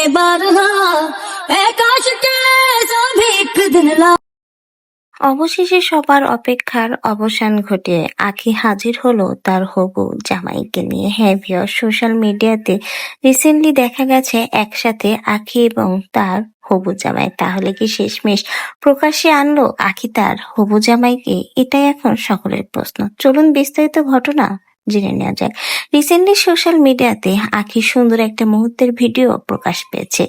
बारहा आकाश के सभी एक दिन ला। অবশেষে সবার অপেক্ষার অবসান ঘটিয়ে আখি হাজির হলো তার হবু জামাইকে নিয়ে। হ্যাঁ ভিউয়ার্স, সোশ্যাল মিডিয়াতে রিসেন্টলি দেখা গেছে একসাথে আখি এবং তার হবু জামাই। তাহলে কি শেষমেশ প্রকাশ্যে আনলো আখি তার হবু জামাইকে? এটাই এখন সকলের প্রশ্ন। চলুন বিস্তারিত ঘটনা জেনে নেওয়া যাক। রিসেন্টলি সোশ্যাল মিডিয়াতে আখির সুন্দর একটা মুহূর্তের ভিডিও প্রকাশ পেয়েছে,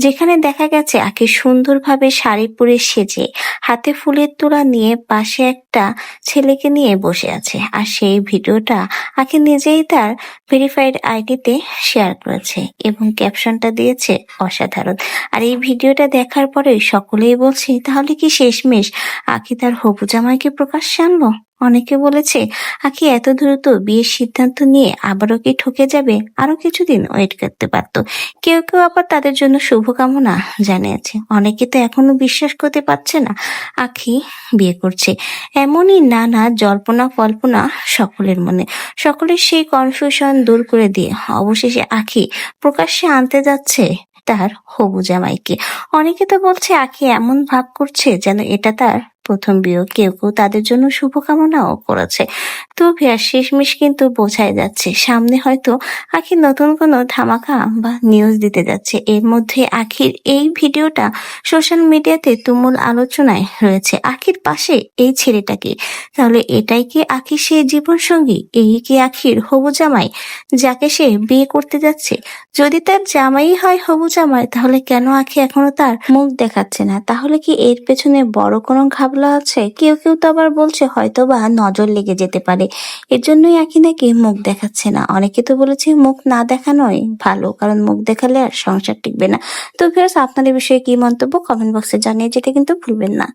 যেখানে দেখা গেছে আখি সুন্দরভাবে শাড়ি পরে সেজে হাতে ফুলের তোড়া নিয়ে পাশে একটা ছেলেকে নিয়ে বসে আছে। আর সেই ভিডিওটা আখি নিজেই তার ভেরিফাইড আইডিতে শেয়ার করেছে এবং ক্যাপশনটা দিয়েছে অসাধারণ। আর এই ভিডিওটা দেখার পরে সকলেই বলছে, তাহলে কি শেষমেশ আখি তার হবু জামাইকে প্রকাশ্যে আনলো? অনেকে বলেছে আখি এত দ্রুত বিয়ের সিদ্ধান্ত নিয়ে আবারও কি ঠকে যাবে? আরো কিছুদিন ওয়েট করতে পারতো। কেউ কেউ আবার তাদের জন্য শুভকামনা জানিয়েছে। অনেকে তো এখনো বিশ্বাস করতে পারছে না আখি বিয়ে করছে। এমনই নানা জল্পনা কল্পনা সকলের মনে। সকলের সেই কনফিউশন দূর করে দিয়ে অবশেষে আখি প্রকাশ্যে আনতে যাচ্ছে তার হবু জামাইকে। অনেকে তো বলছে আখি এমন ভাব করছে যেন এটা তার প্রথম বিয়ে। কেউ কেউ তাদের জন্য শুভকামনাও করেছে। তো ভিয়ার শেষমেশ কিন্তু বোঝাই যাচ্ছে সামনে হয়তো আখি নতুন কোনো ধামাকা বা নিউজ দিতে যাচ্ছে। এর মধ্যে আখির এই ভিডিওটা সোশ্যাল মিডিয়াতে তুমুল আলোচনায় রয়েছে। আখির পাশে এই ছেলেটাকে, তাহলে এটাই কি আখির সেই জীবন সঙ্গী? এই কি আখির হবু জামাই যাকে সে বিয়ে করতে যাচ্ছে? যদি তার জামাই হয় হবু জামাই, তাহলে কেন আখি এখনো তার মুখ দেখাচ্ছে না? তাহলে কি এর পেছনে বড় কোনো ঘাবলা আছে? কেউ কেউ তো আবার বলছে হয়তো বা নজর লেগে যেতে পারে, এর জন্যই আখি নাকি মুখ দেখাচ্ছে না। অনেকে তো বলেছে মুখ না দেখানোই ভালো, কারণ মুখ দেখালে আর সংসার টিকবে না। তো ভিউয়ার্স, আপনার এই বিষয়ে কি মন্তব্য কমেন্ট বক্সে জানিয়ে যেতে কিন্তু ভুলবেন না।